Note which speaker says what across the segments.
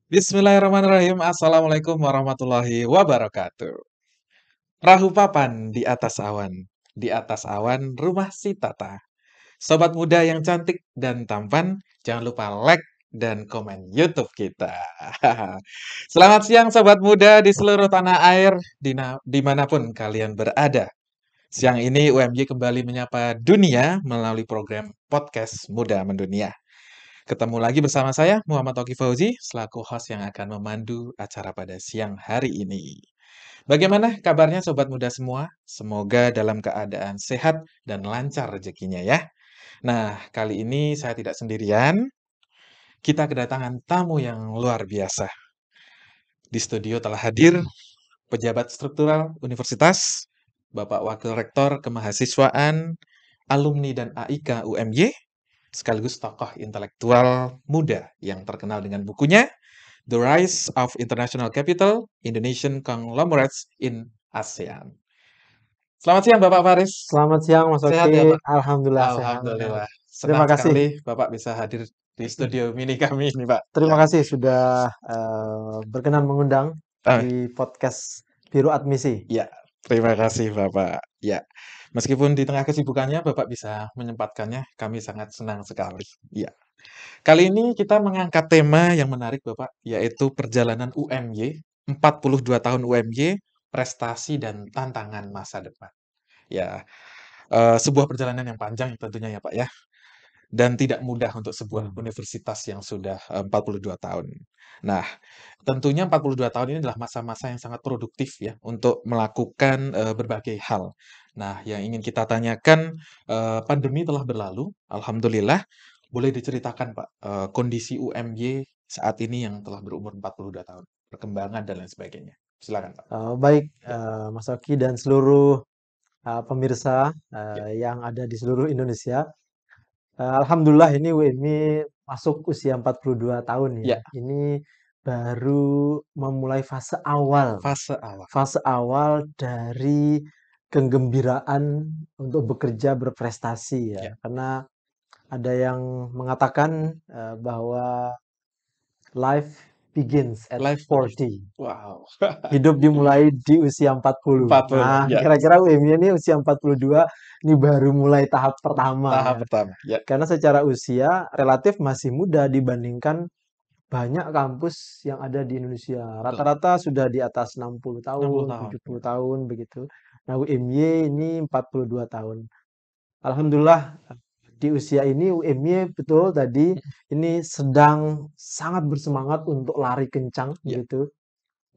Speaker 1: Bismillahirrahmanirrahim. Assalamualaikum warahmatullahi wabarakatuh. Rahu papan di atas awan rumah si Tata. Sobat muda yang cantik dan tampan, jangan lupa like dan komen YouTube kita. Selamat siang sobat muda di seluruh tanah air, dimanapun kalian berada. Siang ini UMY kembali menyapa dunia melalui program Podcast Muda Mendunia. Ketemu lagi bersama saya, Muhammad Toki Fauzi, selaku host yang akan memandu acara pada siang hari ini. Bagaimana kabarnya sobat muda semua? Semoga dalam keadaan sehat dan lancar rezekinya ya. Nah, kali ini saya tidak sendirian, kita kedatangan tamu yang luar biasa. Di studio telah hadir pejabat struktural universitas, Bapak Wakil Rektor Kemahasiswaan, alumni dan AIK UMY, sekaligus tokoh intelektual muda yang terkenal dengan bukunya The Rise of International Capital, Indonesian Conglomerates in ASEAN. Selamat siang Bapak Faris.
Speaker 2: Selamat siang Mas
Speaker 1: Sehat ya
Speaker 2: Oki,
Speaker 1: Pak?
Speaker 2: alhamdulillah sehat.
Speaker 1: Alhamdulillah. Senang
Speaker 2: Terima kasih.
Speaker 1: sekali Bapak bisa hadir di studio mini kami ini Pak.
Speaker 2: Terima
Speaker 1: Ya.
Speaker 2: kasih sudah berkenan mengundang
Speaker 1: Ah,
Speaker 2: di podcast Biru Admisi.
Speaker 1: ya, terima kasih Bapak. Ya, meskipun di tengah kesibukannya Bapak bisa menyempatkannya, kami sangat senang sekali. Ya. Kali ini kita mengangkat tema yang menarik Bapak, yaitu perjalanan UMY, 42 tahun UMY, prestasi dan tantangan masa depan. Ya, sebuah perjalanan yang panjang tentunya ya Pak ya, dan tidak mudah untuk sebuah universitas yang sudah 42 tahun. Nah, tentunya 42 tahun ini adalah masa-masa yang sangat produktif ya untuk melakukan berbagai hal. Nah, yang ingin kita tanyakan, pandemi telah berlalu, alhamdulillah. Boleh diceritakan Pak, kondisi UMY saat ini yang telah berumur 42 tahun, perkembangan dan lain sebagainya. Silakan Pak.
Speaker 2: Baik
Speaker 1: Ya,
Speaker 2: Mas Oki dan seluruh pemirsa
Speaker 1: ya,
Speaker 2: yang ada di seluruh Indonesia. Alhamdulillah ini WMI masuk usia 42 tahun ya.
Speaker 1: ya,
Speaker 2: Ini baru memulai
Speaker 1: fase awal.
Speaker 2: fase awal dari kegembiraan untuk bekerja berprestasi ya.
Speaker 1: Ya,
Speaker 2: Karena ada yang mengatakan bahwa life begins at
Speaker 1: live begins.
Speaker 2: 40.
Speaker 1: Wow.
Speaker 2: Hidup dimulai di usia 40.
Speaker 1: 40,
Speaker 2: Nah,
Speaker 1: ya,
Speaker 2: kira-kira UMY ini usia 42 ini baru mulai tahap pertama
Speaker 1: tahap
Speaker 2: ya.
Speaker 1: pertama. Ya,
Speaker 2: Karena secara usia relatif masih muda dibandingkan banyak kampus yang ada di Indonesia.
Speaker 1: betul.
Speaker 2: Rata-rata sudah di atas 60
Speaker 1: 60
Speaker 2: tahun,
Speaker 1: tahun.
Speaker 2: 70
Speaker 1: Ya,
Speaker 2: tahun begitu. Nah, UMY ini 42 tahun. Alhamdulillah di usia ini UMY betul tadi ini sedang sangat bersemangat untuk lari kencang
Speaker 1: ya,
Speaker 2: gitu.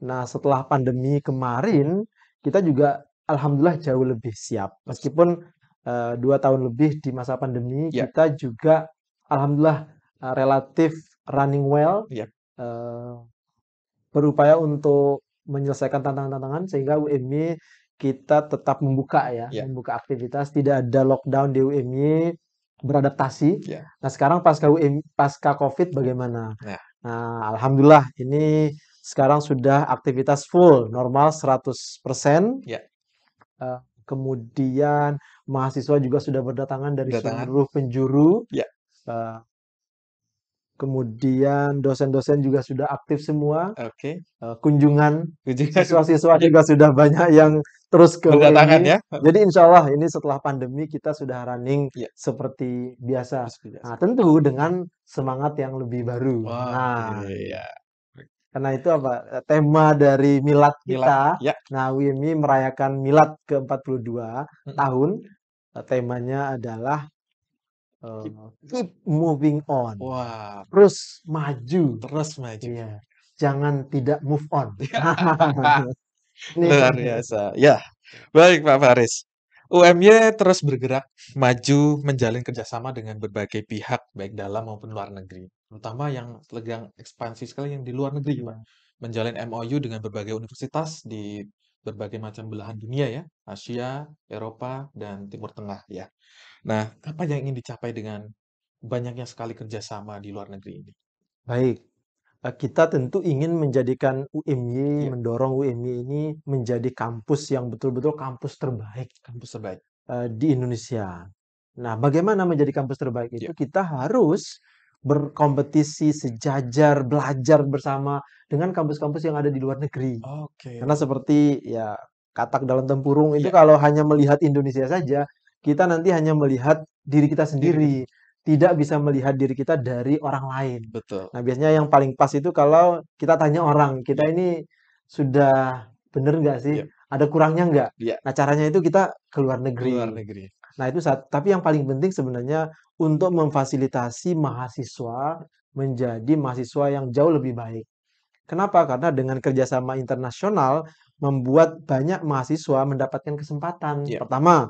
Speaker 2: Nah, setelah pandemi kemarin kita juga alhamdulillah jauh lebih siap. Meskipun 2 tahun lebih di masa pandemi
Speaker 1: ya,
Speaker 2: kita juga alhamdulillah relatif running well,
Speaker 1: ya,
Speaker 2: eh, berupaya untuk menyelesaikan tantangan-tantangan sehingga UMY kita tetap membuka ya,
Speaker 1: ya,
Speaker 2: membuka aktivitas, tidak ada lockdown di UMY, beradaptasi.
Speaker 1: ya.
Speaker 2: Nah, sekarang pasca UMY, pasca COVID bagaimana?
Speaker 1: Nah,
Speaker 2: Nah, alhamdulillah ini sekarang sudah aktivitas full, normal 100%.
Speaker 1: ya,
Speaker 2: Kemudian mahasiswa juga sudah berdatangan dari
Speaker 1: kedatangan.
Speaker 2: seluruh penjuru.
Speaker 1: Ya,
Speaker 2: eh, Kemudian dosen-dosen juga sudah aktif semua.
Speaker 1: oke.
Speaker 2: Kunjungan
Speaker 1: Kunjungan.
Speaker 2: siswa-siswa
Speaker 1: Ya,
Speaker 2: juga sudah banyak yang terus ke
Speaker 1: berdatangan
Speaker 2: UMY.
Speaker 1: ya.
Speaker 2: Jadi insya Allah ini setelah pandemi kita sudah running
Speaker 1: Ya,
Speaker 2: seperti biasa.
Speaker 1: seperti biasa.
Speaker 2: Nah, tentu dengan semangat yang lebih baru.
Speaker 1: Wah,
Speaker 2: Nah,
Speaker 1: iya.
Speaker 2: karena itu apa? Tema dari milad
Speaker 1: Milad.
Speaker 2: kita.
Speaker 1: Ya.
Speaker 2: Nah, WIMI merayakan milad ke-42
Speaker 1: Mm-mm.
Speaker 2: tahun. Temanya adalah keep moving on.
Speaker 1: Wah,
Speaker 2: Terus maju.
Speaker 1: terus maju.
Speaker 2: Iya. Jangan tidak move on. Ini
Speaker 1: Luar biasa. Ya, baik Pak Faris. UMY terus bergerak maju menjalin kerjasama dengan berbagai pihak baik dalam maupun luar negeri. Terutama yang sedang ekspansi sekali yang di luar negeri, Pak.
Speaker 2: Iya.
Speaker 1: Menjalin MOU dengan berbagai universitas di berbagai macam belahan dunia ya, Asia, Eropa, dan Timur Tengah ya. Nah, apa yang ingin dicapai dengan banyaknya sekali kerjasama di luar negeri ini?
Speaker 2: Baik. Kita tentu ingin menjadikan UMY,
Speaker 1: Ya,
Speaker 2: mendorong UMY ini menjadi kampus yang betul-betul kampus terbaik
Speaker 1: kampus terbaik.
Speaker 2: di Indonesia. Nah, bagaimana menjadi kampus terbaik
Speaker 1: Ya,
Speaker 2: itu? Kita harus berkompetisi, sejajar, belajar bersama dengan kampus-kampus yang ada di luar negeri.
Speaker 1: Oke.
Speaker 2: Karena seperti ya katak dalam tempurung itu
Speaker 1: Iya,
Speaker 2: kalau hanya melihat Indonesia saja, kita nanti hanya melihat diri kita
Speaker 1: diri kita.
Speaker 2: sendiri, tidak bisa melihat diri kita dari orang lain.
Speaker 1: Betul.
Speaker 2: Nah, biasanya yang paling pas itu kalau kita tanya orang, kita
Speaker 1: Iya,
Speaker 2: ini sudah bener nggak sih?
Speaker 1: iya,
Speaker 2: Ada kurangnya nggak?
Speaker 1: iya.
Speaker 2: Nah, caranya itu kita ke luar
Speaker 1: Ke luar
Speaker 2: negeri.
Speaker 1: negeri.
Speaker 2: Nah, itu tapi yang paling penting sebenarnya untuk memfasilitasi mahasiswa menjadi mahasiswa yang jauh lebih baik. Kenapa? Karena dengan kerjasama internasional membuat banyak mahasiswa mendapatkan kesempatan.
Speaker 1: Iya,
Speaker 2: Pertama,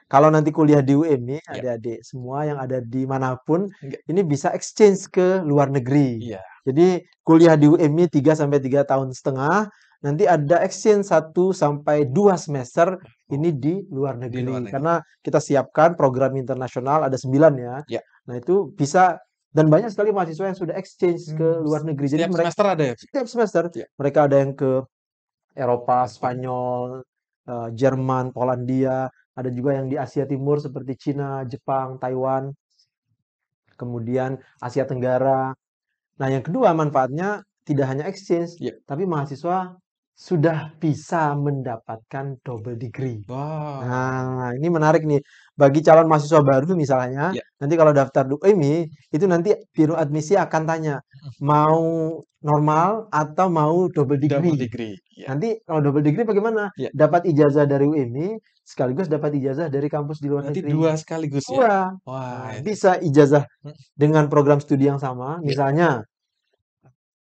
Speaker 2: kalau nanti kuliah di UMY,
Speaker 1: iya.
Speaker 2: adik-adik semua yang ada di manapun,
Speaker 1: Enggak,
Speaker 2: ini bisa exchange ke luar negeri.
Speaker 1: iya.
Speaker 2: Jadi kuliah di UMY 3 sampai 3 tahun setengah, nanti ada exchange 1 sampai 2 semester
Speaker 1: Oh,
Speaker 2: ini di luar
Speaker 1: di luar
Speaker 2: negeri.
Speaker 1: negeri.
Speaker 2: Karena kita siapkan program internasional ada 9 ya.
Speaker 1: Iya.
Speaker 2: Nah, itu bisa dan banyak sekali mahasiswa yang sudah exchange ke
Speaker 1: Hmm,
Speaker 2: luar negeri. Jadi
Speaker 1: setiap
Speaker 2: mereka
Speaker 1: semester ada ya?
Speaker 2: setiap semester
Speaker 1: Iya.
Speaker 2: mereka ada yang ke Eropa,
Speaker 1: Eropa.
Speaker 2: Spanyol, Jerman, Polandia, ada juga yang di Asia Timur seperti Cina, Jepang, Taiwan, kemudian Asia Tenggara. Nah, yang kedua manfaatnya tidak hanya exchange,
Speaker 1: Iya.
Speaker 2: tapi mahasiswa sudah bisa mendapatkan double degree.
Speaker 1: Wow.
Speaker 2: Nah, ini menarik nih. Bagi calon mahasiswa baru misalnya,
Speaker 1: Iya.
Speaker 2: nanti kalau daftar UMY, itu nanti biro admisi akan tanya, mau normal atau mau double
Speaker 1: Double
Speaker 2: degree.
Speaker 1: degree. Iya.
Speaker 2: Nanti kalau double degree bagaimana?
Speaker 1: Iya.
Speaker 2: Dapat ijazah dari UMY, sekaligus dapat ijazah dari kampus di luar
Speaker 1: Berarti
Speaker 2: negeri.
Speaker 1: dua sekaligus ya?
Speaker 2: Dua.
Speaker 1: Wah,
Speaker 2: Nah,
Speaker 1: itu.
Speaker 2: bisa ijazah
Speaker 1: Hmm,
Speaker 2: dengan program studi yang sama,
Speaker 1: iya.
Speaker 2: misalnya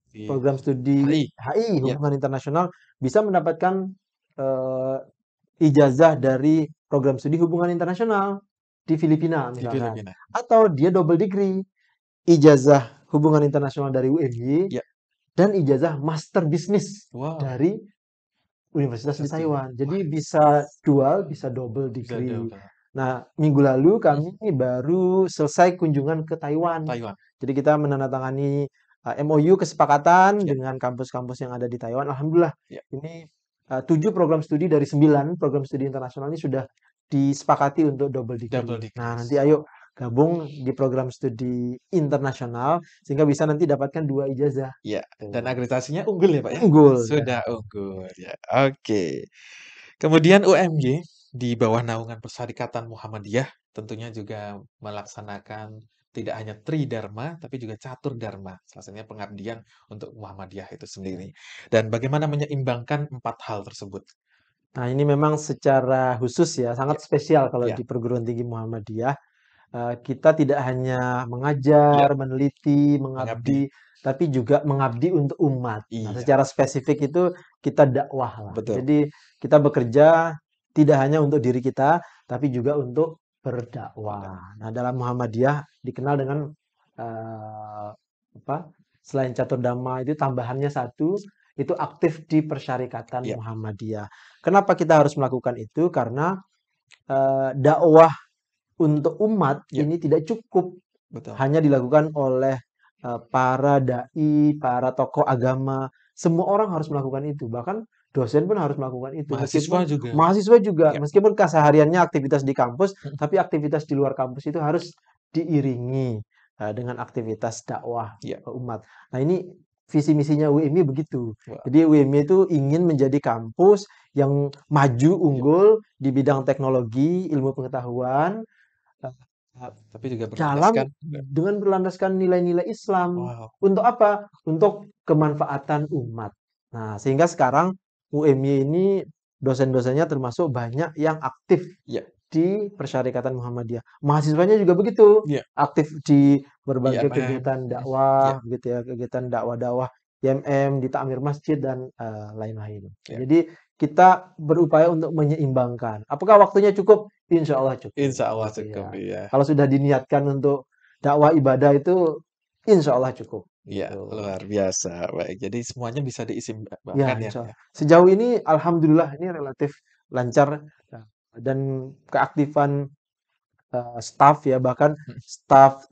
Speaker 1: Di
Speaker 2: program studi
Speaker 1: HI.
Speaker 2: HI,
Speaker 1: Iya.
Speaker 2: hubungan internasional, bisa mendapatkan eh, ijazah dari program studi hubungan internasional di Filipina
Speaker 1: Di
Speaker 2: misalkan.
Speaker 1: Filipina.
Speaker 2: Atau dia double degree, ijazah hubungan internasional dari UNY
Speaker 1: Iya.
Speaker 2: dan ijazah master bisnis
Speaker 1: Wow.
Speaker 2: dari Universitas di
Speaker 1: Universitas di.
Speaker 2: Taiwan.
Speaker 1: Wah,
Speaker 2: Jadi bisa dual, bisa double
Speaker 1: bisa
Speaker 2: degree.
Speaker 1: double.
Speaker 2: Nah, minggu lalu
Speaker 1: Hmm,
Speaker 2: kami baru selesai kunjungan ke Taiwan.
Speaker 1: Taiwan.
Speaker 2: Jadi kita menandatangani MOU kesepakatan
Speaker 1: Iya.
Speaker 2: dengan kampus-kampus yang ada di Taiwan. Alhamdulillah,
Speaker 1: Iya.
Speaker 2: ini 7 program studi dari 9 program studi internasional ini sudah disepakati untuk double
Speaker 1: Double
Speaker 2: degree. Nah, nanti
Speaker 1: degrees.
Speaker 2: ayo gabung di program studi internasional sehingga bisa nanti dapatkan 2 ijazah.
Speaker 1: Iya. Dan
Speaker 2: Tuh.
Speaker 1: akreditasinya unggul ya, Pak ya?
Speaker 2: Unggul ya.
Speaker 1: Sudah unggul ya. Oke. Kemudian UMY di bawah naungan Persyarikatan Muhammadiyah tentunya juga melaksanakan tidak hanya Tridharma tapi juga Catur Dharma, salah satunya pengabdian untuk Muhammadiyah itu sendiri. Dan bagaimana menyeimbangkan 4 hal tersebut?
Speaker 2: Nah, ini memang secara khusus ya,
Speaker 1: Ya,
Speaker 2: sangat spesial kalau
Speaker 1: ya,
Speaker 2: di perguruan tinggi Muhammadiyah. Kita tidak hanya
Speaker 1: ya,
Speaker 2: mengajar, meneliti,
Speaker 1: mengabdi.
Speaker 2: mengabdi, tapi juga mengabdi untuk umat. Nah,
Speaker 1: Iya,
Speaker 2: secara spesifik itu kita dakwah lah.
Speaker 1: betul.
Speaker 2: Jadi kita bekerja tidak hanya untuk diri kita, tapi juga untuk
Speaker 1: Betul.
Speaker 2: berdakwah. Nah, dalam Muhammadiyah dikenal dengan apa? Selain catur dhamma itu tambahannya satu, itu aktif di Persyarikatan
Speaker 1: Ya,
Speaker 2: Muhammadiyah. Kenapa kita harus melakukan itu? Karena dakwah untuk umat
Speaker 1: ya,
Speaker 2: ini tidak cukup
Speaker 1: betul.
Speaker 2: hanya dilakukan oleh para dai, para tokoh agama. Semua orang harus melakukan itu. Bahkan dosen pun harus melakukan itu.
Speaker 1: Mahasiswa
Speaker 2: Meskipun
Speaker 1: juga.
Speaker 2: mahasiswa juga,
Speaker 1: Ya,
Speaker 2: meskipun kesehariannya aktivitas di kampus, tapi aktivitas di luar kampus itu harus diiringi dengan aktivitas dakwah
Speaker 1: ya,
Speaker 2: umat. Nah, ini visi misinya UMY begitu.
Speaker 1: wah,
Speaker 2: Jadi UMY itu ingin menjadi kampus yang maju,
Speaker 1: ya.
Speaker 2: unggul di bidang teknologi, ilmu pengetahuan, eee,
Speaker 1: Tapi juga
Speaker 2: dalam
Speaker 1: berlandaskan.
Speaker 2: dengan berlandaskan nilai-nilai Islam.
Speaker 1: Wow,
Speaker 2: Untuk apa? Untuk kemanfaatan umat. Nah, sehingga sekarang UMY ini dosen-dosennya termasuk banyak yang aktif
Speaker 1: ya,
Speaker 2: di Persyarikatan Muhammadiyah. Mahasiswanya juga begitu,
Speaker 1: ya,
Speaker 2: aktif di berbagai
Speaker 1: IMM.
Speaker 2: kegiatan
Speaker 1: Ya,
Speaker 2: dakwah gitu ya, kegiatan dakwah-dakwah IMM, di takmir masjid dan lain-lain.
Speaker 1: ya.
Speaker 2: Jadi kita berupaya untuk menyeimbangkan. Apakah waktunya cukup? Insya Allah cukup.
Speaker 1: Insya Allah cukup,
Speaker 2: Iya.
Speaker 1: ya.
Speaker 2: Kalau sudah diniatkan untuk dakwah ibadah itu insya Allah cukup.
Speaker 1: Iya,
Speaker 2: Gitu.
Speaker 1: luar biasa. Baik, jadi semuanya bisa
Speaker 2: Ya,
Speaker 1: diimbangkan ya.
Speaker 2: insya
Speaker 1: Ya.
Speaker 2: Allah. Sejauh ini alhamdulillah ini relatif lancar dan keaktifan staf ya, bahkan
Speaker 1: Mhm.
Speaker 2: staf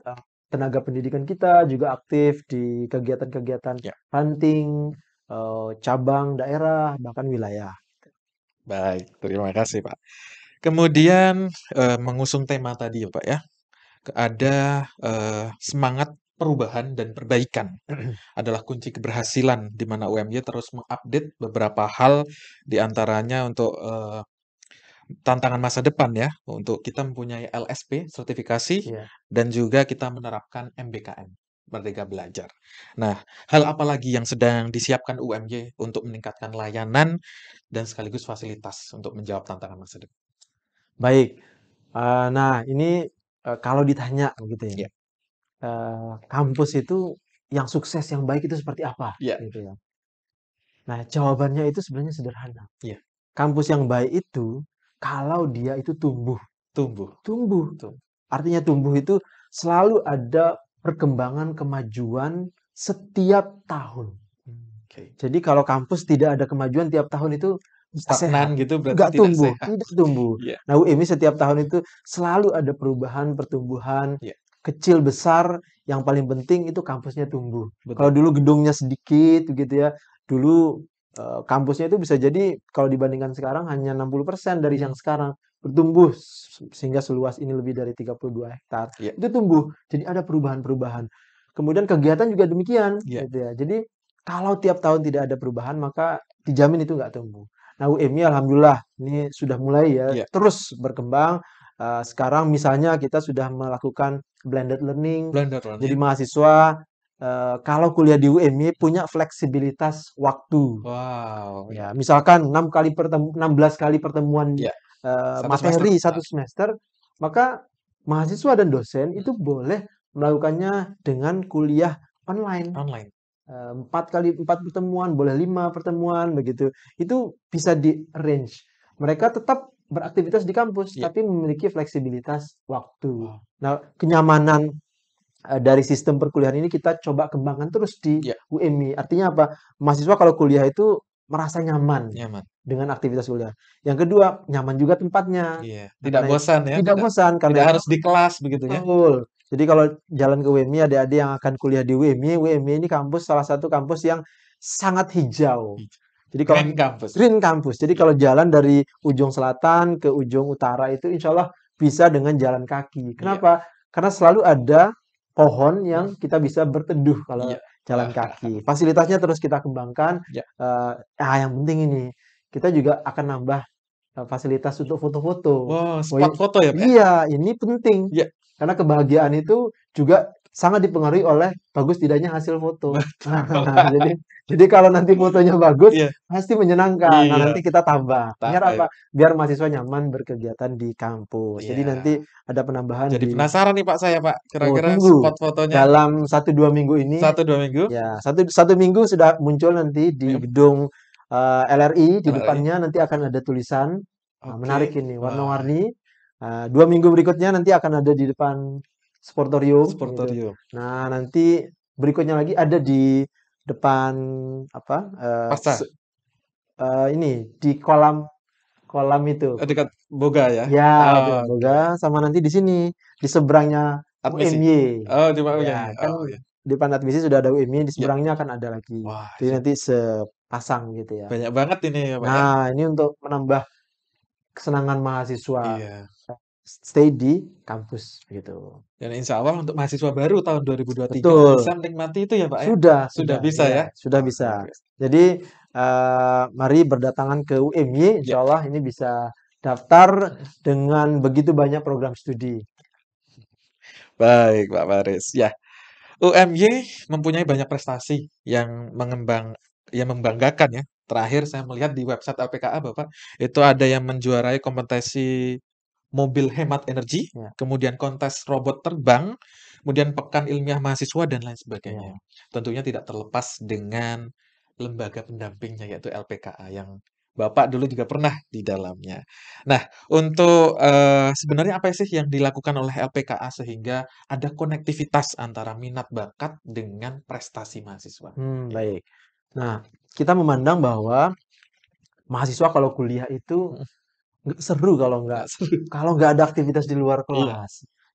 Speaker 2: tenaga pendidikan kita juga aktif di kegiatan-kegiatan
Speaker 1: Ya,
Speaker 2: ranting, cabang, daerah, bahkan wilayah.
Speaker 1: baik. Terima kasih, Pak. Kemudian mengusung tema tadi ya, Pak ya. Ada semangat perubahan dan perbaikan adalah kunci keberhasilan, di mana UMY terus mengupdate beberapa hal, di antaranya untuk tantangan masa depan ya, untuk kita mempunyai LSP, sertifikasi,
Speaker 2: Iya.
Speaker 1: dan juga kita menerapkan MBKM, Merdeka Belajar. Nah, hal apa lagi yang sedang disiapkan UMY untuk meningkatkan layanan dan sekaligus fasilitas untuk menjawab tantangan masa depan?
Speaker 2: Baik, nah ini, kalau ditanya gitu ya,
Speaker 1: Ya,
Speaker 2: kampus itu yang sukses, yang baik itu seperti apa?
Speaker 1: ya,
Speaker 2: Gitu ya. Nah, jawabannya itu sebenarnya sederhana.
Speaker 1: ya,
Speaker 2: Kampus yang baik itu kalau dia itu tumbuh.
Speaker 1: tumbuh,
Speaker 2: Tumbuh.
Speaker 1: tumbuh.
Speaker 2: Artinya tumbuh itu selalu ada perkembangan kemajuan setiap tahun.
Speaker 1: Oke.
Speaker 2: Jadi kalau kampus tidak ada kemajuan tiap tahun itu nggak
Speaker 1: Stagnan
Speaker 2: sehat,
Speaker 1: gitu berarti
Speaker 2: nggak
Speaker 1: tidak
Speaker 2: tumbuh,
Speaker 1: sehat.
Speaker 2: tidak tumbuh.
Speaker 1: Iya,
Speaker 2: Nah, UMI setiap tahun itu selalu ada perubahan, pertumbuhan,
Speaker 1: iya,
Speaker 2: kecil besar, yang paling penting itu kampusnya tumbuh. Kalau
Speaker 1: betul.
Speaker 2: dulu gedungnya sedikit gitu ya, dulu kampusnya itu bisa jadi kalau dibandingkan sekarang hanya 60% dari yang
Speaker 1: Hmm,
Speaker 2: sekarang, bertumbuh sehingga seluas ini lebih dari 32 hektar.
Speaker 1: iya,
Speaker 2: Itu tumbuh, jadi ada perubahan-perubahan. Kemudian kegiatan juga demikian
Speaker 1: iya,
Speaker 2: gitu ya. Jadi kalau tiap tahun tidak ada perubahan maka dijamin itu nggak tumbuh. Nah, UMI alhamdulillah ini sudah mulai ya
Speaker 1: iya.
Speaker 2: terus berkembang. Sekarang misalnya kita sudah melakukan blended learning.
Speaker 1: Blender
Speaker 2: Jadi
Speaker 1: ya.
Speaker 2: mahasiswa kalau kuliah di UMI punya fleksibilitas waktu.
Speaker 1: Wow,
Speaker 2: Ya, misalkan 16 kali pertemuan
Speaker 1: iya. Satu semester
Speaker 2: materi satu
Speaker 1: berapa?
Speaker 2: semester, maka mahasiswa dan dosen itu boleh melakukannya dengan kuliah online.
Speaker 1: Online.
Speaker 2: 4 kali 4 pertemuan, boleh 5 pertemuan begitu. Itu bisa di-arrange. Mereka tetap beraktivitas di kampus,
Speaker 1: Iya.
Speaker 2: tapi memiliki fleksibilitas waktu.
Speaker 1: Wow.
Speaker 2: Nah, kenyamanan dari sistem perkuliahan ini kita coba kembangkan terus di
Speaker 1: Iya,
Speaker 2: UMI. Artinya apa? Mahasiswa kalau kuliah itu merasa nyaman
Speaker 1: nyaman.
Speaker 2: dengan aktivitas kuliah. Yang kedua, nyaman juga tempatnya.
Speaker 1: Iya,
Speaker 2: Nah,
Speaker 1: tidak
Speaker 2: karena
Speaker 1: bosan ya,
Speaker 2: tidak
Speaker 1: tidak
Speaker 2: bosan
Speaker 1: tidak
Speaker 2: karena itu
Speaker 1: harus di kelas begitu ya?
Speaker 2: betul. Jadi kalau jalan ke UMI, adik-adik yang akan kuliah di UMI ini kampus salah satu kampus yang sangat hijau.
Speaker 1: Ih,
Speaker 2: Jadi kalau
Speaker 1: Green Campus.
Speaker 2: green campus. Jadi
Speaker 1: Iya,
Speaker 2: kalau jalan dari ujung selatan ke ujung utara itu insya Allah bisa dengan jalan kaki.
Speaker 1: iya,
Speaker 2: Kenapa? Karena selalu ada pohon
Speaker 1: mhm,
Speaker 2: yang kita bisa berteduh kalau
Speaker 1: iya.
Speaker 2: jalan
Speaker 1: Wah,
Speaker 2: kaki. Fasilitasnya terus kita kembangkan.
Speaker 1: iya.
Speaker 2: Yang penting ini kita juga akan nambah fasilitas untuk foto-foto.
Speaker 1: Wow,
Speaker 2: Oh
Speaker 1: spot foto ya, Pak, ya?
Speaker 2: iya, ini penting.
Speaker 1: Iya,
Speaker 2: Karena kebahagiaan itu juga sangat dipengaruhi oleh bagus tidaknya hasil foto.
Speaker 1: betul.
Speaker 2: Jadi kalau nanti fotonya bagus,
Speaker 1: Iya,
Speaker 2: pasti menyenangkan. Nah,
Speaker 1: iya,
Speaker 2: nanti kita tambah. Biar
Speaker 1: tambah
Speaker 2: apa?
Speaker 1: ya.
Speaker 2: Biar mahasiswa nyaman berkegiatan di kampus. Jadi nanti
Speaker 1: Iya,
Speaker 2: ada penambahan
Speaker 1: jadi
Speaker 2: di
Speaker 1: penasaran nih Pak saya Pak,
Speaker 2: oh
Speaker 1: kira-kira
Speaker 2: tunggu.
Speaker 1: spot fotonya
Speaker 2: Dalam 1-2 minggu ini
Speaker 1: 1, 2 minggu?
Speaker 2: ya, satu minggu sudah muncul nanti di
Speaker 1: Iya,
Speaker 2: gedung LRI, di
Speaker 1: LRI?
Speaker 2: depannya nanti akan ada tulisan, menarik
Speaker 1: Oke.
Speaker 2: ini,
Speaker 1: Wah,
Speaker 2: warna-warni. 2 minggu berikutnya nanti akan ada di depan sportorium, gitu.
Speaker 1: Sportorium.
Speaker 2: Nah, nanti berikutnya lagi ada di depan apa?
Speaker 1: Pasca,
Speaker 2: Ini di kolam kolam itu.
Speaker 1: dekat Boga ya?
Speaker 2: Ya, itu
Speaker 1: Oke,
Speaker 2: Boga, sama nanti di sini di seberangnya
Speaker 1: admisi?
Speaker 2: UMY.
Speaker 1: Oh, di Maunya
Speaker 2: Ya,
Speaker 1: ya?
Speaker 2: kan
Speaker 1: Oh, ya.
Speaker 2: di depan admisi sudah ada UMY, di
Speaker 1: Ya.
Speaker 2: seberangnya akan ada lagi.
Speaker 1: Wah,
Speaker 2: Jadi
Speaker 1: iya.
Speaker 2: nanti sepasang gitu ya.
Speaker 1: Banyak banget ini ya, Pak, ya?
Speaker 2: Nah, ini untuk menambah kesenangan mahasiswa
Speaker 1: Iya.
Speaker 2: stay di kampus gitu.
Speaker 1: Dan insya Allah untuk mahasiswa baru tahun 2023 bisa
Speaker 2: Betul.
Speaker 1: menikmati itu ya, Pak, ya? Sudah
Speaker 2: Sudah,
Speaker 1: bisa
Speaker 2: ya,
Speaker 1: ya?
Speaker 2: sudah
Speaker 1: Wah, luar
Speaker 2: bisa.
Speaker 1: biasa.
Speaker 2: Jadi mari berdatangan ke UMY,
Speaker 1: Ya.
Speaker 2: insya Allah ini bisa daftar
Speaker 1: Mhm.
Speaker 2: dengan begitu banyak program studi.
Speaker 1: Baik, Pak Faris. Ya, UMY mempunyai banyak prestasi yang membanggakan ya. Terakhir saya melihat di website LPKA Bapak, itu ada yang menjuarai kompetisi mobil hemat energi,
Speaker 2: Ya,
Speaker 1: kemudian kontes robot terbang, kemudian pekan ilmiah mahasiswa dan lain sebagainya.
Speaker 2: ya.
Speaker 1: Tentunya tidak terlepas dengan lembaga pendampingnya yaitu LPKA yang Bapak dulu juga pernah di dalamnya. Nah, untuk, sebenarnya apa sih yang dilakukan oleh LPKA sehingga ada konektivitas antara minat bakat dengan prestasi mahasiswa? Ya,
Speaker 2: Baik. Nah, kita memandang bahwa mahasiswa kalau kuliah itu
Speaker 1: mhm,
Speaker 2: nggak seru
Speaker 1: nggak seru.
Speaker 2: kalau nggak ada aktivitas di luar
Speaker 1: Iya,
Speaker 2: kelas.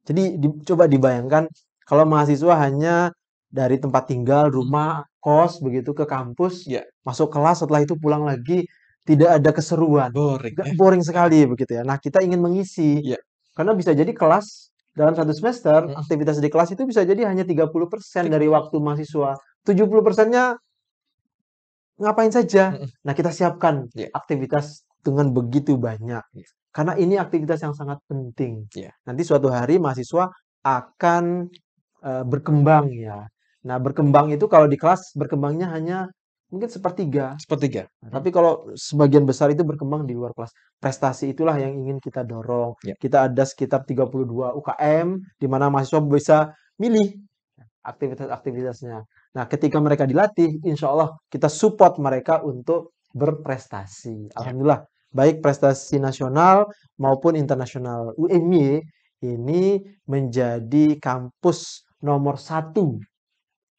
Speaker 2: Jadi coba dibayangkan kalau mahasiswa hanya dari tempat tinggal,
Speaker 1: mhm,
Speaker 2: rumah, kos begitu ke kampus,
Speaker 1: iya,
Speaker 2: masuk kelas setelah itu pulang lagi, tidak ada keseruan.
Speaker 1: boring
Speaker 2: Nggak
Speaker 1: ya.
Speaker 2: boring sekali begitu ya. Nah, kita ingin mengisi
Speaker 1: Iya,
Speaker 2: karena bisa jadi kelas dalam satu semester,
Speaker 1: Mhm.
Speaker 2: aktivitas di kelas itu bisa jadi hanya 30% dari
Speaker 1: 30.
Speaker 2: waktu mahasiswa. 70%-nya ngapain saja?
Speaker 1: Mhm.
Speaker 2: Nah, kita siapkan
Speaker 1: Iya,
Speaker 2: aktivitas dengan begitu banyak.
Speaker 1: iya,
Speaker 2: Karena ini aktivitas yang sangat penting.
Speaker 1: iya.
Speaker 2: Nanti suatu hari mahasiswa akan berkembang ya. Nah, berkembang itu kalau di kelas berkembangnya hanya mungkin sepertiga.
Speaker 1: Sepertiga.
Speaker 2: Nah,
Speaker 1: Mhm.
Speaker 2: tapi kalau sebagian besar itu berkembang di luar kelas. Prestasi itulah yang ingin kita dorong.
Speaker 1: Iya.
Speaker 2: Kita ada sekitar 32 UKM di mana mahasiswa bisa milih aktivitas-aktivitasnya. Nah, ketika mereka dilatih, insya Allah kita support mereka untuk berprestasi.
Speaker 1: Iya.
Speaker 2: Alhamdulillah, baik prestasi nasional maupun internasional. UMY ini menjadi kampus nomor satu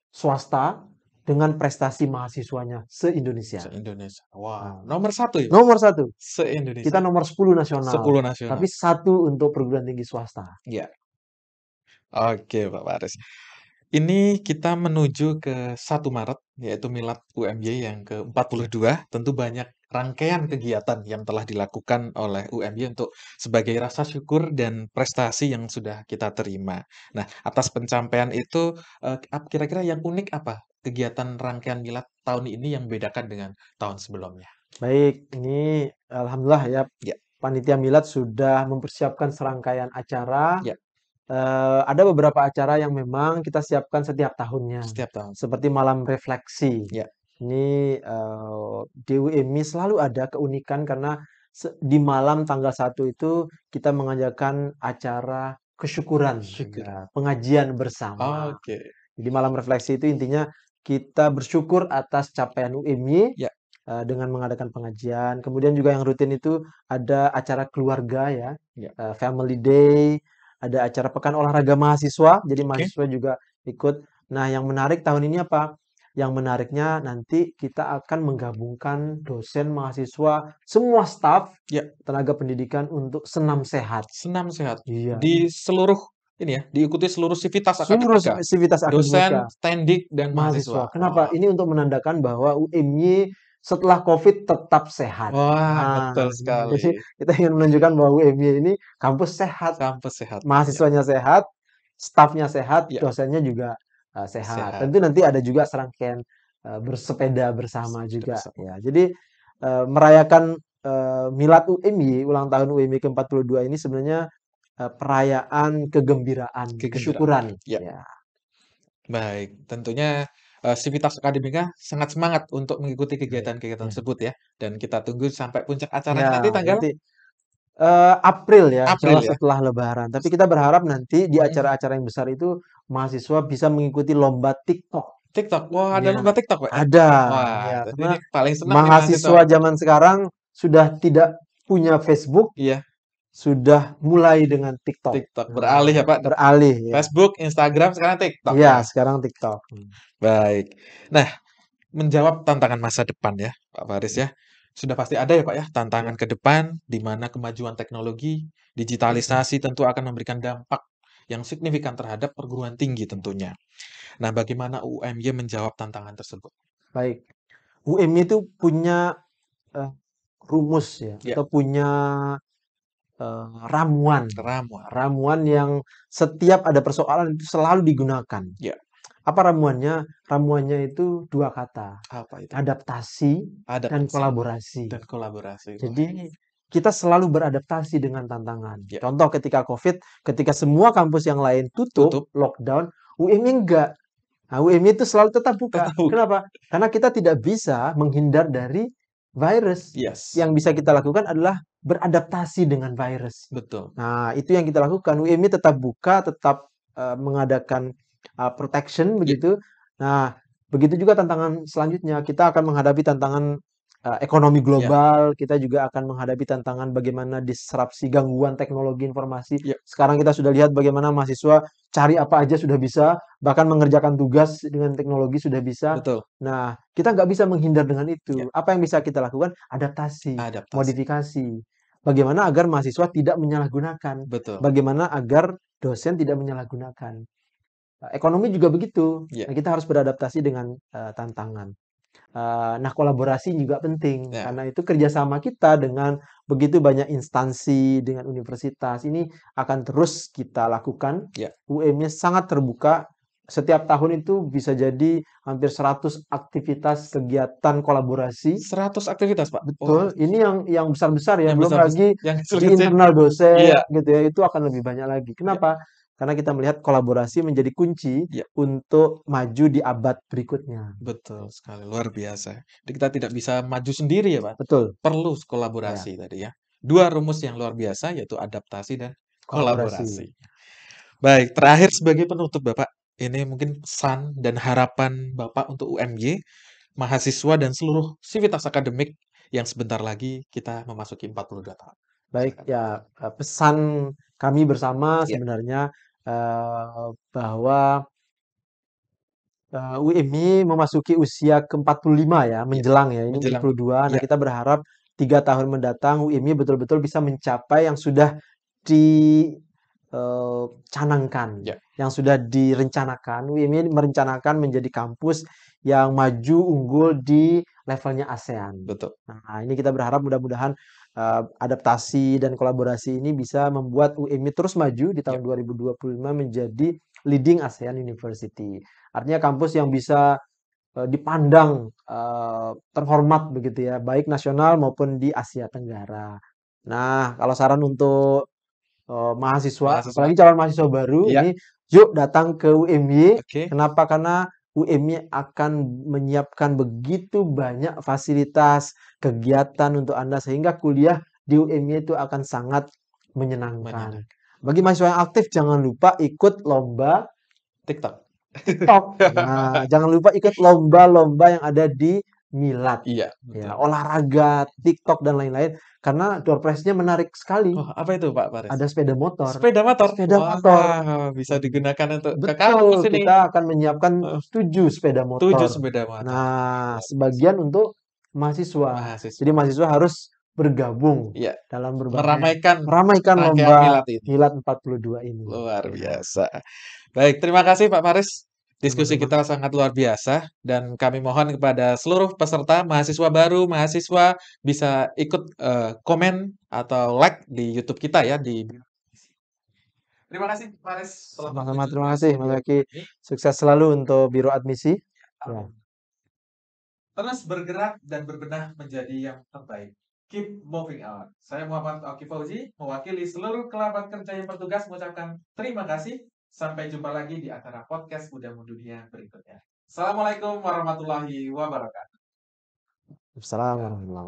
Speaker 2: swasta dengan prestasi mahasiswanya se-Indonesia.
Speaker 1: Se-Indonesia. Wah,
Speaker 2: Nah,
Speaker 1: nomor satu ya, Pak?
Speaker 2: nomor satu. Kita
Speaker 1: Se-Indonesia.
Speaker 2: nomor 10 nasional,
Speaker 1: 10 nasional.
Speaker 2: tapi satu untuk perguruan tinggi swasta.
Speaker 1: Iya. Oke, Pak Faris. Ini kita menuju ke 1 Maret, yaitu Milad UMY yang
Speaker 2: Ya,
Speaker 1: ke-42. Tentu banyak rangkaian kegiatan yang telah dilakukan oleh UMY untuk sebagai rasa syukur dan prestasi yang sudah kita terima. Nah, atas pencapaian itu, kira-kira yang unik apa kegiatan rangkaian Milad tahun ini yang membedakan dengan tahun sebelumnya?
Speaker 2: baik. Ini alhamdulillah ya,
Speaker 1: Ya,
Speaker 2: panitia milad sudah mempersiapkan serangkaian acara.
Speaker 1: ya,
Speaker 2: Ada beberapa acara yang memang kita siapkan setiap tahunnya,
Speaker 1: setiap tahun.
Speaker 2: seperti malam refleksi.
Speaker 1: Ya,
Speaker 2: Ini di UMI selalu ada keunikan karena di malam tanggal 1 itu kita mengadakan acara kesyukuran,
Speaker 1: syukur.
Speaker 2: ya, pengajian bersama.
Speaker 1: Oke.
Speaker 2: Jadi malam refleksi itu intinya kita bersyukur atas capaian UMY
Speaker 1: Ya,
Speaker 2: dengan mengadakan pengajian. Kemudian juga yang rutin itu ada acara keluarga ya,
Speaker 1: ya.
Speaker 2: family day, ada acara pekan olahraga mahasiswa, jadi
Speaker 1: Oke.
Speaker 2: mahasiswa juga ikut. Nah, yang menarik tahun ini apa? Yang menariknya nanti kita akan menggabungkan dosen, mahasiswa, semua staf,
Speaker 1: Ya.
Speaker 2: tenaga pendidikan untuk senam sehat.
Speaker 1: Senam sehat.
Speaker 2: Iya,
Speaker 1: Di seluruh ini ya, diikuti seluruh sivitas
Speaker 2: seluruh
Speaker 1: akademika,
Speaker 2: sivitas akademika
Speaker 1: dosen, stendik, dan
Speaker 2: mahasiswa.
Speaker 1: mahasiswa.
Speaker 2: Kenapa?
Speaker 1: Wah,
Speaker 2: Ini untuk menandakan bahwa UMY setelah COVID tetap sehat.
Speaker 1: wah, betul
Speaker 2: Nah,
Speaker 1: sekali.
Speaker 2: jadi kita ingin menunjukkan bahwa UMY ini kampus sehat,
Speaker 1: Kampus sehat. Ya,
Speaker 2: mahasiswanya sehat, stafnya sehat,
Speaker 1: ya,
Speaker 2: dosennya juga sehat.
Speaker 1: sehat.
Speaker 2: Tentu nanti ada juga serangkaian bersepeda bersama
Speaker 1: Bersepeda
Speaker 2: juga
Speaker 1: bersama.
Speaker 2: ya. Jadi merayakan Milad UMY, ulang tahun UMY ke-42 ini sebenarnya perayaan kegembiraan,
Speaker 1: Kegembiraan.
Speaker 2: kesyukuran
Speaker 1: Ya,
Speaker 2: ya.
Speaker 1: baik. Tentunya sivitas akademika sangat semangat untuk mengikuti
Speaker 2: Baik,
Speaker 1: kegiatan-kegiatan
Speaker 2: ya.
Speaker 1: tersebut ya. Dan kita tunggu sampai puncak acaranya nanti
Speaker 2: Ya,
Speaker 1: tanggal
Speaker 2: nanti April ya, insya
Speaker 1: April
Speaker 2: Allah
Speaker 1: ya.
Speaker 2: setelah Lebaran. Tapi kita berharap nanti di
Speaker 1: Mhm.
Speaker 2: acara-acara yang besar itu mahasiswa bisa mengikuti lomba TikTok.
Speaker 1: TikTok. Wah, ada
Speaker 2: Ya,
Speaker 1: lomba TikTok, Pak ya?
Speaker 2: ada.
Speaker 1: Wah,
Speaker 2: Ya,
Speaker 1: jadi
Speaker 2: karena
Speaker 1: ini paling senang nih mahasiswa,
Speaker 2: mahasiswa
Speaker 1: Pak.
Speaker 2: zaman sekarang sudah tidak punya Facebook,
Speaker 1: Iya,
Speaker 2: sudah mulai dengan TikTok.
Speaker 1: TikTok. Beralih ya,
Speaker 2: Nah,
Speaker 1: Pak.
Speaker 2: beralih ya.
Speaker 1: Facebook, Instagram, sekarang TikTok
Speaker 2: Iya,
Speaker 1: ya.
Speaker 2: sekarang TikTok.
Speaker 1: Baik. Nah, menjawab tantangan masa depan ya, Pak Faris ya. Sudah pasti ada ya, Pak ya, tantangan
Speaker 2: Ya.
Speaker 1: ke depan di mana kemajuan teknologi, digitalisasi tentu akan memberikan dampak yang signifikan terhadap perguruan tinggi tentunya. Nah, bagaimana UMY menjawab tantangan tersebut?
Speaker 2: Baik. UMY itu punya eh, rumus ya,
Speaker 1: Ya,
Speaker 2: atau punya ramuan.
Speaker 1: ramuan.
Speaker 2: Ramuan yang setiap ada persoalan itu selalu digunakan.
Speaker 1: Ya,
Speaker 2: Apa ramuannya? Ramuannya itu 2 kata,
Speaker 1: apa itu?
Speaker 2: adaptasi dan
Speaker 1: Adaptasi
Speaker 2: kolaborasi.
Speaker 1: dan kolaborasi. Wah,
Speaker 2: Jadi kita selalu beradaptasi dengan tantangan.
Speaker 1: ya,
Speaker 2: Contoh ketika COVID, ketika semua kampus yang lain tutup,
Speaker 1: tutup,
Speaker 2: lockdown, UMY enggak. Nah, UMY itu selalu tetap buka.
Speaker 1: tetap buka.
Speaker 2: Kenapa? Karena kita tidak bisa menghindar dari virus.
Speaker 1: Yes,
Speaker 2: Yang bisa kita lakukan adalah beradaptasi dengan virus.
Speaker 1: betul.
Speaker 2: Nah, itu yang kita lakukan. UMY tetap buka, tetap mengadakan protection
Speaker 1: Ya,
Speaker 2: begitu. Nah, begitu juga tantangan selanjutnya. Kita akan menghadapi tantangan ekonomi
Speaker 1: ya,
Speaker 2: global, kita juga akan menghadapi tantangan bagaimana disrupsi gangguan teknologi informasi.
Speaker 1: ya,
Speaker 2: Sekarang kita sudah lihat bagaimana mahasiswa cari apa aja sudah bisa, bahkan mengerjakan tugas dengan teknologi sudah bisa.
Speaker 1: betul.
Speaker 2: Nah, kita nggak bisa menghindar dengan
Speaker 1: Ya,
Speaker 2: itu. Apa yang bisa kita lakukan? Adaptasi,
Speaker 1: adaptasi.
Speaker 2: modifikasi. Bagaimana agar mahasiswa tidak menyalahgunakan?
Speaker 1: Betul.
Speaker 2: Bagaimana agar dosen tidak menyalahgunakan? Ekonomi juga begitu.
Speaker 1: Ya,
Speaker 2: Nah, kita harus beradaptasi dengan tantangan. Nah, kolaborasi juga penting
Speaker 1: Ya,
Speaker 2: karena itu kerjasama kita dengan begitu banyak instansi, dengan universitas ini akan terus kita lakukan.
Speaker 1: ya.
Speaker 2: UM-nya sangat terbuka. Setiap tahun itu bisa jadi hampir 100 aktivitas kegiatan kolaborasi.
Speaker 1: 100 aktivitas, Pak? Wah,
Speaker 2: Betul, ini yang besar-besar ya,
Speaker 1: yang
Speaker 2: belum
Speaker 1: besar-besar,
Speaker 2: lagi
Speaker 1: yang
Speaker 2: di
Speaker 1: kecil-kecil.
Speaker 2: internal dosen
Speaker 1: Iya,
Speaker 2: gitu ya, itu akan lebih banyak lagi.
Speaker 1: iya,
Speaker 2: Kenapa? Karena kita melihat kolaborasi menjadi kunci
Speaker 1: iya.
Speaker 2: untuk maju di abad berikutnya.
Speaker 1: Betul sekali, luar biasa. Jadi kita tidak bisa maju sendiri ya, Pak.
Speaker 2: Betul,
Speaker 1: Perlu
Speaker 2: ya,
Speaker 1: kolaborasi tadi ya. Dua rumus yang luar biasa yaitu adaptasi dan
Speaker 2: kolaborasi.
Speaker 1: kolaborasi. Baik, terakhir sebagai penutup Bapak, ini mungkin pesan dan harapan Bapak untuk UMY, mahasiswa dan seluruh sivitas akademik yang sebentar lagi kita memasuki 42 tahun.
Speaker 2: Baik,
Speaker 1: Silakan.
Speaker 2: ya, pesan kami bersama
Speaker 1: Iya,
Speaker 2: sebenarnya bahwa UMY memasuki usia ke-45 ya,
Speaker 1: iya.
Speaker 2: menjelang ya, ini
Speaker 1: Menjelang
Speaker 2: 42. Nah,
Speaker 1: iya,
Speaker 2: kita berharap 3 tahun mendatang UMY betul-betul bisa mencapai yang sudah canangkan,
Speaker 1: iya,
Speaker 2: yang sudah direncanakan. UMY merencanakan menjadi kampus yang maju unggul di levelnya ASEAN.
Speaker 1: betul.
Speaker 2: Nah, ini kita berharap mudah-mudahan adaptasi dan kolaborasi ini bisa membuat UMY terus maju di
Speaker 1: Iya,
Speaker 2: tahun 2025 menjadi leading ASEAN University. Artinya kampus yang bisa dipandang terhormat begitu ya, baik nasional maupun di Asia Tenggara. Nah, kalau saran untuk mahasiswa,
Speaker 1: mahasiswa.
Speaker 2: apalagi calon mahasiswa baru
Speaker 1: Iya,
Speaker 2: ini, yuk datang ke UMY.
Speaker 1: oke.
Speaker 2: Kenapa? Karena UMY akan menyiapkan begitu banyak fasilitas, kegiatan untuk Anda sehingga kuliah di UMY itu akan sangat menyenangkan.
Speaker 1: Menyenangkan.
Speaker 2: Bagi mahasiswa yang aktif jangan lupa ikut lomba
Speaker 1: TikTok.
Speaker 2: TikTok. Nah, jangan lupa ikut lomba-lomba yang ada di Milad.
Speaker 1: Iya,
Speaker 2: Ya,
Speaker 1: betul.
Speaker 2: olahraga, TikTok dan lain-lain karena door prize-nya menarik sekali.
Speaker 1: Oh, apa itu Pak Faris?
Speaker 2: Ada sepeda motor.
Speaker 1: Sepeda motor?
Speaker 2: Sepeda motor.
Speaker 1: Wah, bisa digunakan untuk ke kampus
Speaker 2: Betul,
Speaker 1: ini.
Speaker 2: kita akan menyiapkan
Speaker 1: Heeh,
Speaker 2: 7 sepeda
Speaker 1: 7
Speaker 2: motor.
Speaker 1: sepeda motor. Wah,
Speaker 2: Nah,
Speaker 1: luar biasa.
Speaker 2: sebagian untuk mahasiswa. Jadi
Speaker 1: Mahasiswa.
Speaker 2: mahasiswa harus bergabung
Speaker 1: Iya,
Speaker 2: dalam berbagai
Speaker 1: meramaikan
Speaker 2: meramaikan
Speaker 1: rangkaian
Speaker 2: lomba
Speaker 1: milad ini.
Speaker 2: Milad 42 ini.
Speaker 1: Luar
Speaker 2: Ya,
Speaker 1: biasa. Baik, terima kasih Pak Faris. Diskusi
Speaker 2: sama-sama.
Speaker 1: kita sangat luar biasa dan kami mohon kepada seluruh peserta, mahasiswa baru, mahasiswa bisa ikut komen atau like di YouTube kita ya di Terima kasih Pak Faris telah
Speaker 2: Sama-sama,
Speaker 1: berkunjung
Speaker 2: terima
Speaker 1: ke
Speaker 2: kasih Mas
Speaker 1: studio
Speaker 2: Zaki.
Speaker 1: kami.
Speaker 2: Sukses selalu untuk Biro Admisi. Ya.
Speaker 1: Amin. Terus bergerak dan berbenah menjadi yang terbaik. Keep moving on. Saya Muhammad Oki Fauzi, mewakili seluruh kerabat kerja yang bertugas mengucapkan terima kasih. Sampai jumpa lagi di acara podcast Muda Dunia berikutnya. Assalamualaikum warahmatullahi wabarakatuh.
Speaker 2: Assalamualaikum warahmatullahi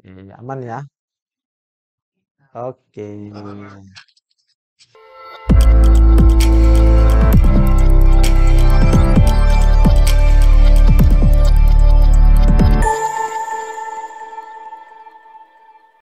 Speaker 2: wabarakatuh. Aman ya. Oke.